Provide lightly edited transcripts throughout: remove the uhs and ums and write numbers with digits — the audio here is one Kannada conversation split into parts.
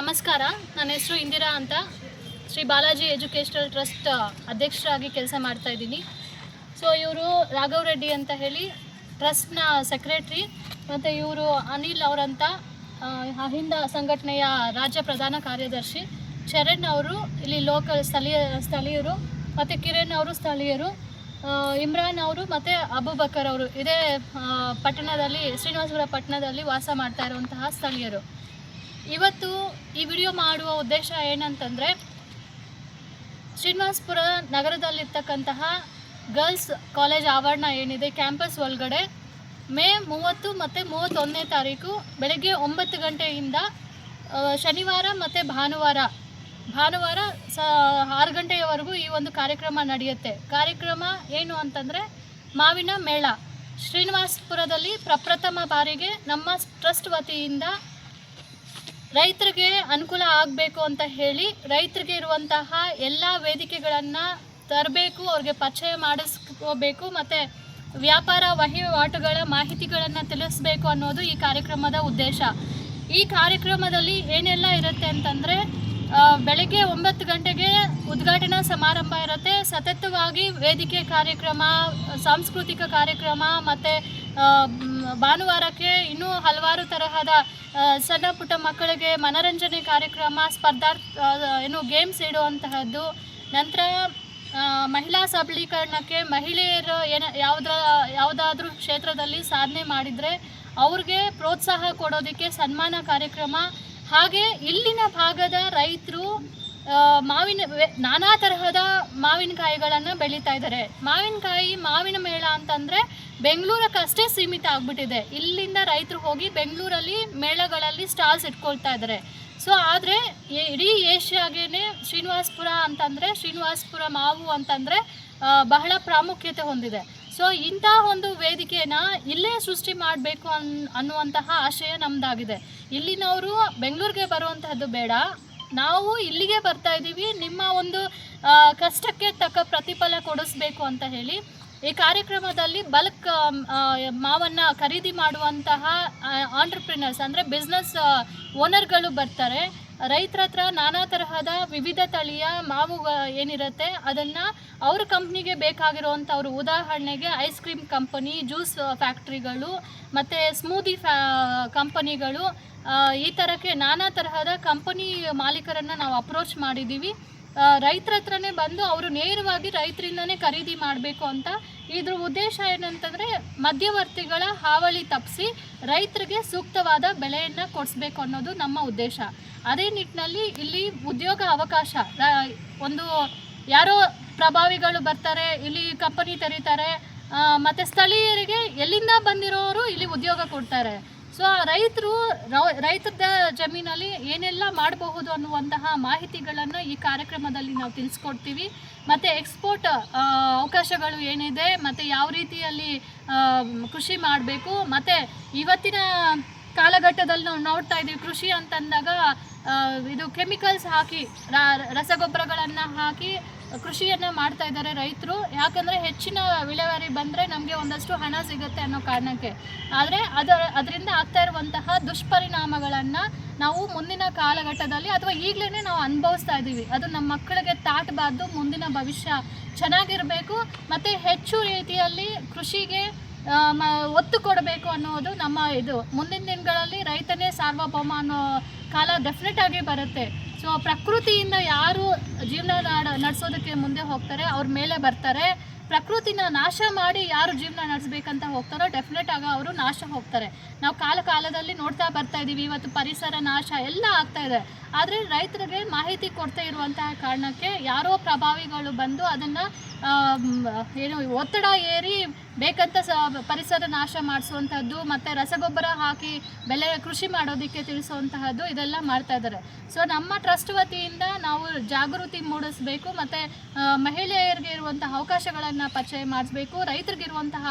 ನಮಸ್ಕಾರ. ನನ್ನ ಹೆಸರು ಇಂದಿರಾ ಅಂತ. ಶ್ರೀ ಬಾಲಾಜಿ ಎಜುಕೇಷನಲ್ ಟ್ರಸ್ಟ್ ಅಧ್ಯಕ್ಷರಾಗಿ ಕೆಲಸ ಮಾಡ್ತಾ ಇದ್ದೀನಿ. ಸೊ ಇವರು ರಾಘವ್ ರೆಡ್ಡಿ ಅಂತ ಹೇಳಿ ಟ್ರಸ್ಟ್ನ ಸೆಕ್ರೆಟ್ರಿ, ಮತ್ತು ಇವರು ಅನಿಲ್ ಅವರಂತ ಅಹಿಂದ ಸಂಘಟನೆಯ ರಾಜ್ಯ ಪ್ರಧಾನ ಕಾರ್ಯದರ್ಶಿ. ಚರಣ್ ಅವರು ಇಲ್ಲಿ ಲೋಕಲ್ ಸ್ಥಳೀಯರು, ಮತ್ತು ಕಿರಣ್ ಅವರು ಸ್ಥಳೀಯರು, ಇಮ್ರಾನ್ ಅವರು ಮತ್ತು ಅಬೂಬಕರ್ ಅವರು ಇದೇ ಪಟ್ಟಣದಲ್ಲಿ, ಶ್ರೀನಿವಾಸಪುರ ಪಟ್ಟಣದಲ್ಲಿ ವಾಸ ಮಾಡ್ತಾ ಇರುವಂತಹ ಸ್ಥಳೀಯರು. ಇವತ್ತು ಈ ವಿಡಿಯೋ ಮಾಡುವ ಉದ್ದೇಶ ಏನಂತಂದರೆ, ಶ್ರೀನಿವಾಸಪುರ ನಗರದಲ್ಲಿರ್ತಕ್ಕಂತಹ ಗರ್ಲ್ಸ್ ಕಾಲೇಜ್ ಆವರಣ ಏನಿದೆ, ಕ್ಯಾಂಪಸ್ ಒಳಗಡೆ ಮೇ 30 ಮತ್ತು 31ನೇ ತಾರೀಕು ಬೆಳಗ್ಗೆ 9 ಗಂಟೆಯಿಂದ ಶನಿವಾರ ಮತ್ತು ಭಾನುವಾರ 6 ಗಂಟೆಯವರೆಗೂ ಈ ಒಂದು ಕಾರ್ಯಕ್ರಮ ನಡೆಯುತ್ತೆ. ಕಾರ್ಯಕ್ರಮ ಏನು ಅಂತಂದರೆ ಮಾವಿನ ಮೇಳ. ಶ್ರೀನಿವಾಸಪುರದಲ್ಲಿ ಪ್ರಪ್ರಥಮ ಬಾರಿಗೆ ನಮ್ಮ ಟ್ರಸ್ಟ್ ವತಿಯಿಂದ ರೈತರಿಗೆ ಅನುಕೂಲ ಆಗಬೇಕು ಅಂತ ಹೇಳಿ ರೈತರಿಗೆ ಇರುವಂತಹ ಎಲ್ಲ ವೇದಿಕೆಗಳನ್ನು ತರಬೇಕು, ಅವ್ರಿಗೆ ಪರಿಚಯ ಮಾಡಿಸ್ಕೋಬೇಕು, ಮತ್ತು ವ್ಯಾಪಾರ ವಹಿವಾಟುಗಳ ಮಾಹಿತಿಗಳನ್ನು ತಿಳಿಸ್ಬೇಕು ಅನ್ನೋದು ಈ ಕಾರ್ಯಕ್ರಮದ ಉದ್ದೇಶ. ಈ ಕಾರ್ಯಕ್ರಮದಲ್ಲಿ ಏನೆಲ್ಲ ಇರುತ್ತೆ ಅಂತಂದರೆ, ಬೆಳಗ್ಗೆ 9 ಗಂಟೆಗೆ ಉದ್ಘಾಟನಾ ಸಮಾರಂಭ ಇರುತ್ತೆ. ಸತತವಾಗಿ ವೇದಿಕೆ ಕಾರ್ಯಕ್ರಮ, ಸಾಂಸ್ಕೃತಿಕ ಕಾರ್ಯಕ್ರಮ, ಮತ್ತು ಭಾನುವಾರಕ್ಕೆ ಇನ್ನೂ ಹಲವಾರು ತರಹದ ಸಣ್ಣ ಪುಟ್ಟ ಮಕ್ಕಳಿಗೆ ಮನರಂಜನೆ ಕಾರ್ಯಕ್ರಮ, ಗೇಮ್ಸ್ ಇಡುವಂತಹದ್ದು. ನಂತರ ಮಹಿಳಾ ಸಬಲೀಕರಣಕ್ಕೆ ಮಹಿಳೆಯರು ಯಾವುದಾದ್ರೂ ಕ್ಷೇತ್ರದಲ್ಲಿ ಸಾಧನೆ ಮಾಡಿದರೆ ಅವ್ರಿಗೆ ಪ್ರೋತ್ಸಾಹ ಕೊಡೋದಕ್ಕೆ ಸನ್ಮಾನ ಕಾರ್ಯಕ್ರಮ. ಹಾಗೆ ಇಲ್ಲಿನ ಭಾಗದ ರೈತರು ನಾನಾ ತರಹದ ಮಾವಿನಕಾಯಿಗಳನ್ನು ಬೆಳೀತಾ ಇದ್ದಾರೆ. ಮಾವಿನ ಮೇಳ ಅಂತಂದರೆ ಬೆಂಗಳೂರಕ್ಕಷ್ಟೇ ಸೀಮಿತ ಆಗಿಬಿಟ್ಟಿದೆ. ಇಲ್ಲಿಂದ ರೈತರು ಹೋಗಿ ಬೆಂಗಳೂರಲ್ಲಿ ಮೇಳಗಳಲ್ಲಿ ಸ್ಟಾಲ್ಸ್ ಇಟ್ಕೊಳ್ತಾ ಇದ್ದಾರೆ. ಸೊ ಆದರೆ ಇಡೀ ಏಷ್ಯಾಗೇ ಶ್ರೀನಿವಾಸಪುರ ಮಾವು ಅಂತಂದರೆ ಬಹಳ ಪ್ರಾಮುಖ್ಯತೆ ಹೊಂದಿದೆ. ಸೊ ಇಂಥ ಒಂದು ವೇದಿಕೆನ ಇಲ್ಲೇ ಸೃಷ್ಟಿ ಮಾಡಬೇಕು ಅನ್ನುವಂತಹ ಆಶಯ ನಮ್ಮದಾಗಿದೆ. ಇಲ್ಲಿನವರು ಬೆಂಗಳೂರಿಗೆ ಬರುವಂತಹದ್ದು ಬೇಡ, ನಾವು ಇಲ್ಲಿಗೆ ಬರ್ತಾ ಇದ್ದೀವಿ, ನಿಮ್ಮ ಒಂದು ಕಷ್ಟಕ್ಕೆ ತಕ್ಕ ಪ್ರತಿಫಲ ಕೊಡಿಸ್ಬೇಕು ಅಂತ ಹೇಳಿ ಈ ಕಾರ್ಯಕ್ರಮದಲ್ಲಿ ಬಲ್ಕ್ ಮಾವನ್ನು ಖರೀದಿ ಮಾಡುವಂತಹ ಆಂಟ್ರಪ್ರಿನರ್ಸ್ ಅಂದರೆ ಬಿಸ್ನೆಸ್ ಓನರ್ಗಳು ಬರ್ತಾರೆ. ರೈತರ ಹತ್ರ ನಾನಾ ತರಹದ ವಿವಿಧ ತಳಿಯ ಮಾವು ಏನಿರುತ್ತೆ ಅದನ್ನು ಅವ್ರ ಕಂಪ್ನಿಗೆ ಬೇಕಾಗಿರುವಂಥವ್ರು, ಉದಾಹರಣೆಗೆ ಐಸ್ ಕ್ರೀಮ್ ಕಂಪನಿ, ಜ್ಯೂಸ್ ಫ್ಯಾಕ್ಟ್ರಿಗಳು, ಮತ್ತು ಸ್ಮೂದಿ ಕಂಪನಿಗಳು, ಈ ಥರಕ್ಕೆ ನಾನಾ ತರಹದ ಕಂಪನಿ ಮಾಲೀಕರನ್ನು ನಾವು ಅಪ್ರೋಚ್ ಮಾಡಿದ್ದೀವಿ. ರೈತರ ಹತ್ರನೇ ಬಂದು ಅವರು ನೇರವಾಗಿ ರೈತರಿಂದನೇ ಖರೀದಿ ಮಾಡಬೇಕು ಅಂತ. ಇದ್ರ ಉದ್ದೇಶ ಏನಂತಂದರೆ ಮಧ್ಯವರ್ತಿಗಳ ಹಾವಳಿ ತಪ್ಪಿಸಿ ರೈತರಿಗೆ ಸೂಕ್ತವಾದ ಬೆಲೆಯನ್ನು ಕೊಡಿಸ್ಬೇಕು ಅನ್ನೋದು ನಮ್ಮ ಉದ್ದೇಶ. ಅದೇ ನಿಟ್ಟಿನಲ್ಲಿ ಇಲ್ಲಿ ಉದ್ಯೋಗ ಅವಕಾಶ, ಯಾರೋ ಪ್ರಭಾವಿಗಳು ಬರ್ತಾರೆ, ಇಲ್ಲಿ ಕಂಪನಿ ತೆರೀತಾರೆ, ಮತ್ತು ಸ್ಥಳೀಯರಿಗೆ ಎಲ್ಲಿಂದ ಬಂದಿರೋರು ಇಲ್ಲಿ ಉದ್ಯೋಗ ಕೊಡ್ತಾರೆ. ಸೊ ರೈತರದ ಜಮೀನಲ್ಲಿ ಏನೆಲ್ಲ ಮಾಡಬಹುದು ಅನ್ನುವಂತಹ ಮಾಹಿತಿಗಳನ್ನು ಈ ಕಾರ್ಯಕ್ರಮದಲ್ಲಿ ನಾವು ತಿಳಿಸ್ಕೊಡ್ತೀವಿ. ಮತ್ತು ಎಕ್ಸ್ಪೋರ್ಟ್ ಅವಕಾಶಗಳು ಏನಿದೆ, ಮತ್ತು ಯಾವ ರೀತಿಯಲ್ಲಿ ಕೃಷಿ ಮಾಡಬೇಕು, ಮತ್ತು ಇವತ್ತಿನ ಕಾಲಘಟ್ಟದಲ್ಲಿ ನಾವು ನೋಡ್ತಾ ಇದ್ದೀವಿ, ಕೃಷಿ ಅಂತಂದಾಗ ಇದು ಕೆಮಿಕಲ್ಸ್ ಹಾಕಿ ರಸಗೊಬ್ಬರಗಳನ್ನು ಹಾಕಿ ಕೃಷಿಯನ್ನು ಮಾಡ್ತಾ ಇದ್ದಾರೆ ರೈತರು. ಯಾಕಂದರೆ ಹೆಚ್ಚಿನ ಇಳುವರಿ ಬಂದರೆ ನಮಗೆ ಒಂದಷ್ಟು ಹಣ ಸಿಗುತ್ತೆ ಅನ್ನೋ ಕಾರಣಕ್ಕೆ. ಆದರೆ ಅದರಿಂದ ಆಗ್ತಾ ಇರುವಂತಹ ದುಷ್ಪರಿಣಾಮಗಳನ್ನು ನಾವು ಮುಂದಿನ ಕಾಲಘಟ್ಟದಲ್ಲಿ ಅಥವಾ ಈಗಲೇ ನಾವು ಅನುಭವಿಸ್ತಾ ಇದ್ದೀವಿ. ಅದು ನಮ್ಮ ಮಕ್ಕಳಿಗೆ ತಾಟಬಾರ್ದು, ಮುಂದಿನ ಭವಿಷ್ಯ ಚೆನ್ನಾಗಿರಬೇಕು, ಮತ್ತು ಹೆಚ್ಚು ರೀತಿಯಲ್ಲಿ ಕೃಷಿಗೆ ಒತ್ತು ಕೊಡಬೇಕು ಅನ್ನೋದು ನಮ್ಮ ಇದು. ಮುಂದಿನ ದಿನಗಳಲ್ಲಿ ರೈತನೇ ಸಾರ್ವಭೌಮ ಅನ್ನೋ ಕಾಲ ಡೆಫಿನೆಟ್ ಆಗಿ ಬರುತ್ತೆ. ಸೊ ಪ್ರಕೃತಿಯಿಂದ ಯಾರು ಜೀವನ ನಡೆಸೋದಕ್ಕೆ ಮುಂದೆ ಹೋಗ್ತಾರೆ ಅವ್ರ ಮೇಲೆ ಬರ್ತಾರೆ. ಪ್ರಕೃತಿನ ನಾಶ ಮಾಡಿ ಯಾರು ಜೀವನ ನಡೆಸಬೇಕಂತ ಹೋಗ್ತಾರೋ ಡೆಫಿನೆಟ್ ಆಗಿ ಅವರು ನಾಶ ಹೋಗ್ತಾರೆ. ನಾವು ಕಾಲದಲ್ಲಿ ನೋಡ್ತಾ ಬರ್ತಾ ಇದ್ದೀವಿ. ಇವತ್ತು ಪರಿಸರ ನಾಶ ಎಲ್ಲ ಆಗ್ತಾ ಇದೆ. ಆದರೆ ರೈತರಿಗೆ ಮಾಹಿತಿ ಕೊಡ್ತಾ ಇರುವಂತಹ ಕಾರಣಕ್ಕೆ ಯಾರೋ ಪ್ರಭಾವಿಗಳು ಬಂದು ಅದನ್ನು ಒತ್ತಡ ಏರಿ ಬೇಕಂತ ಪರಿಸರ ನಾಶ ಮಾಡಿಸುವಂಥದ್ದು, ಮತ್ತು ರಸಗೊಬ್ಬರ ಹಾಕಿ ಕೃಷಿ ಮಾಡೋದಕ್ಕೆ ತಿಳಿಸುವಂತಹದ್ದು ಇದೆಲ್ಲ ಮಾಡ್ತಾ ಇದ್ದಾರೆ. ಸೊ ನಮ್ಮ ಟ್ರಸ್ಟ್ ವತಿಯಿಂದ ನಾವು ಜಾಗೃತಿ ಮೂಡಿಸಬೇಕು, ಮತ್ತು ಮಹಿಳೆಯರಿಗೆ ಇರುವಂತಹ ಅವಕಾಶಗಳನ್ನು ಪರಿಚಯ ಮಾಡಿಸ್ಬೇಕು, ರೈತರಿಗಿರುವಂತಹ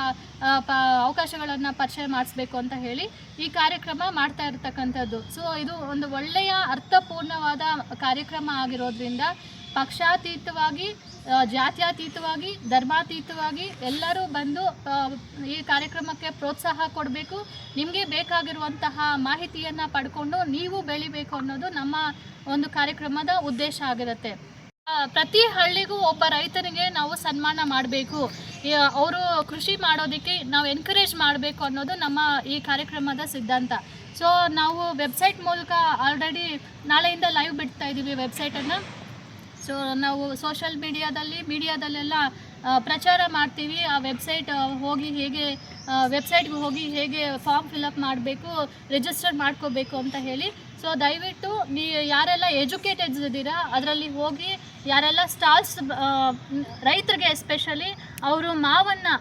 ಅವಕಾಶಗಳನ್ನು ಪರಿಚಯ ಮಾಡಿಸ್ಬೇಕು ಅಂತ ಹೇಳಿ ಈ ಕಾರ್ಯಕ್ರಮ ಮಾಡ್ತಾ ಇರ್ತಕ್ಕಂಥದ್ದು. ಸೊ ಇದು ಒಂದು ಒಳ್ಳೆಯ ಅರ್ಥಪೂರ್ಣವಾದ ಕಾರ್ಯಕ್ರಮ ಆಗಿರೋದ್ರಿಂದ ಪಕ್ಷಾತೀತವಾಗಿ, ಜಾತ್ಯತೀತವಾಗಿ, ಧರ್ಮಾತೀತವಾಗಿ ಎಲ್ಲರೂ ಬಂದು ಈ ಕಾರ್ಯಕ್ರಮಕ್ಕೆ ಪ್ರೋತ್ಸಾಹ ಕೊಡಬೇಕು. ನಿಮಗೆ ಬೇಕಾಗಿರುವಂತಹ ಮಾಹಿತಿಯನ್ನು ಪಡ್ಕೊಂಡು ನೀವು ಬೆಳಿಬೇಕು ಅನ್ನೋದು ನಮ್ಮ ಒಂದು ಕಾರ್ಯಕ್ರಮದ ಉದ್ದೇಶ ಆಗಿರುತ್ತೆ. ಪ್ರತಿ ಹಳ್ಳಿಗೂ ಒಬ್ಬ ರೈತನಿಗೆ ನಾವು ಸನ್ಮಾನ ಮಾಡಬೇಕು, ಅವರು ಕೃಷಿ ಮಾಡೋದಕ್ಕೆ ನಾವು ಎನ್ಕರೇಜ್ ಮಾಡಬೇಕು ಅನ್ನೋದು ನಮ್ಮ ಈ ಕಾರ್ಯಕ್ರಮದ ಸಿದ್ಧಾಂತ. ಸೊ ನಾವು ವೆಬ್ಸೈಟ್ ಮೂಲಕ ಆಲ್ರೆಡಿ ನಾಳೆಯಿಂದ ಲೈವ್ ಬಿಡ್ತಾ ಇದ್ದೀವಿ ವೆಬ್ಸೈಟನ್ನು. ಸೊ ನಾವು ಸೋಷಲ್ ಮೀಡಿಯಾದಲ್ಲೆಲ್ಲ ಪ್ರಚಾರ ಮಾಡ್ತೀವಿ. ಆ ವೆಬ್ಸೈಟ್ಗೆ ಹೋಗಿ ಹೇಗೆ ಫಾರ್ಮ್ ಫಿಲಪ್ ಮಾಡಬೇಕು, ರಿಜಿಸ್ಟರ್ ಮಾಡ್ಕೋಬೇಕು ಅಂತ ಹೇಳಿ. ಸೊ ದಯವಿಟ್ಟು ಯಾರೆಲ್ಲ ಎಜುಕೇಟೆಡ್ಸ್ ಇದ್ದೀರಾ ಅದರಲ್ಲಿ ಹೋಗಿ, ಯಾರೆಲ್ಲ ಸ್ಟಾಲ್ಸ್ ರೈತರಿಗೆ ಎಸ್ಪೆಷಲಿ ಅವರು ಮಾವನ್ನು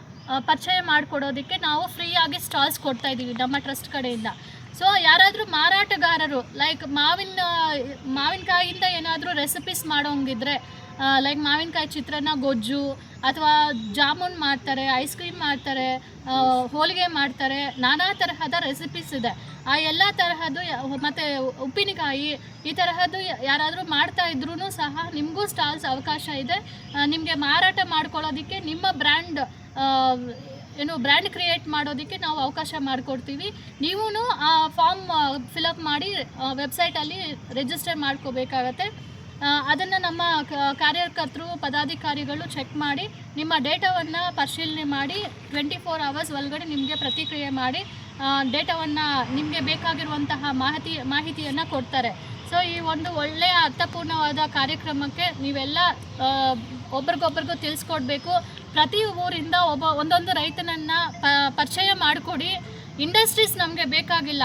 ಪರಿಚಯ ಮಾಡಿಕೊಡೋದಕ್ಕೆ ನಾವು ಫ್ರೀಯಾಗಿ ಸ್ಟಾಲ್ಸ್ ಕೊಡ್ತಾಯಿದ್ದೀವಿ ನಮ್ಮ ಟ್ರಸ್ಟ್ ಕಡೆಯಿಂದ. ಸೊ ಯಾರಾದರೂ ಮಾರಾಟಗಾರರು ಲೈಕ್ ಮಾವಿನಕಾಯಿಯಿಂದ ಏನಾದರೂ ರೆಸಿಪೀಸ್ ಮಾಡೋಂಗಿದ್ರೆ, ಲೈಕ್ ಮಾವಿನಕಾಯಿ ಚಿತ್ರಾನ್ನ, ಗೊಜ್ಜು, ಅಥವಾ ಜಾಮೂನ್ ಮಾಡ್ತಾರೆ, ಐಸ್ ಕ್ರೀಮ್ ಮಾಡ್ತಾರೆ, ಹೋಳಿಗೆ ಮಾಡ್ತಾರೆ, ನಾನಾ ತರಹದ ರೆಸಿಪೀಸ್ ಇದೆ. ಆ ಎಲ್ಲ ತರಹದ್ದು ಮತ್ತು ಉಪ್ಪಿನಕಾಯಿ ಈ ತರಹದ್ದು ಯಾರಾದರೂ ಮಾಡ್ತಾ ಇದ್ರೂ ಸಹ ನಿಮಗೂ ಸ್ಟಾಲ್ಸ್ ಅವಕಾಶ ಇದೆ. ನಿಮಗೆ ಮಾರಾಟ ಮಾಡ್ಕೊಳ್ಳೋದಕ್ಕೆ ನಿಮ್ಮ ಬ್ರ್ಯಾಂಡ್ ಕ್ರಿಯೇಟ್ ಮಾಡೋದಕ್ಕೆ ನಾವು ಅವಕಾಶ ಮಾಡಿಕೊಡ್ತೀವಿ. ನೀವೂ ಆ ಫಾರ್ಮ್ ಫಿಲಪ್ ಮಾಡಿ ವೆಬ್ಸೈಟಲ್ಲಿ ರಿಜಿಸ್ಟರ್ ಮಾಡ್ಕೋಬೇಕಾಗತ್ತೆ. ಅದನ್ನು ನಮ್ಮ ಕಾರ್ಯಕರ್ತರು, ಪದಾಧಿಕಾರಿಗಳು ಚೆಕ್ ಮಾಡಿ ನಿಮ್ಮ ಡೇಟಾವನ್ನು ಪರಿಶೀಲನೆ ಮಾಡಿ 24 hours ಒಳಗಡೆ ನಿಮಗೆ ಪ್ರತಿಕ್ರಿಯೆ ಮಾಡಿ ಡೇಟಾವನ್ನು, ನಿಮಗೆ ಬೇಕಾಗಿರುವಂತಹ ಮಾಹಿತಿಯನ್ನು ಕೊಡ್ತಾರೆ. ಸೊ ಈ ಒಂದು ಒಳ್ಳೆಯ ಅರ್ಥಪೂರ್ಣವಾದ ಕಾರ್ಯಕ್ರಮಕ್ಕೆ ನೀವೆಲ್ಲ ಒಬ್ರಿಗೊಬ್ರಿಗೂ ತಿಳಿಸ್ಕೊಡ್ಬೇಕು. ಪ್ರತಿ ಊರಿಂದ ಒಂದೊಂದು ರೈತನನ್ನು ಪರಿಚಯ ಮಾಡಿಕೊಡಿ. ಇಂಡಸ್ಟ್ರೀಸ್ ನಮಗೆ ಬೇಕಾಗಿಲ್ಲ,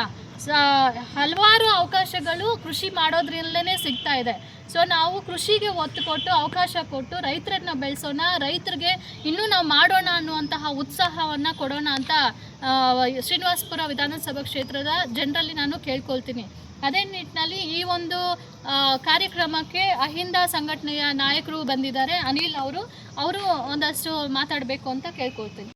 ಹಲವಾರು ಅವಕಾಶಗಳು ಕೃಷಿ ಮಾಡೋದ್ರಲ್ಲೇ ಸಿಗ್ತಾ ಇದೆ. ಸೊ ನಾವು ಕೃಷಿಗೆ ಒತ್ತು ಕೊಟ್ಟು, ಅವಕಾಶ ಕೊಟ್ಟು ರೈತರನ್ನ ಬೆಳೆಸೋಣ, ರೈತರಿಗೆ ಇನ್ನೂ ನಾವು ಮಾಡೋಣ ಅನ್ನುವಂತಹ ಉತ್ಸಾಹವನ್ನು ಕೊಡೋಣ ಅಂತ ಶ್ರೀನಿವಾಸಪುರ ವಿಧಾನಸಭಾ ಕ್ಷೇತ್ರದ ಜನರಲ್ಲಿ ನಾನು ಕೇಳ್ಕೊಳ್ತೀನಿ. ಅದೇ ನಿಟ್ಟಿನಲ್ಲಿ ಈ ಒಂದು ಕಾರ್ಯಕ್ರಮಕ್ಕೆ ಅಹಿಂದ ಸಂಘಟನೆಯ ನಾಯಕರು ಬಂದಿದ್ದಾರೆ, ಅನಿಲ್ ಅವರು ಒಂದಷ್ಟು ಮಾತಾಡಬೇಕು ಅಂತ ಕೇಳ್ಕೊಳ್ತೀನಿ.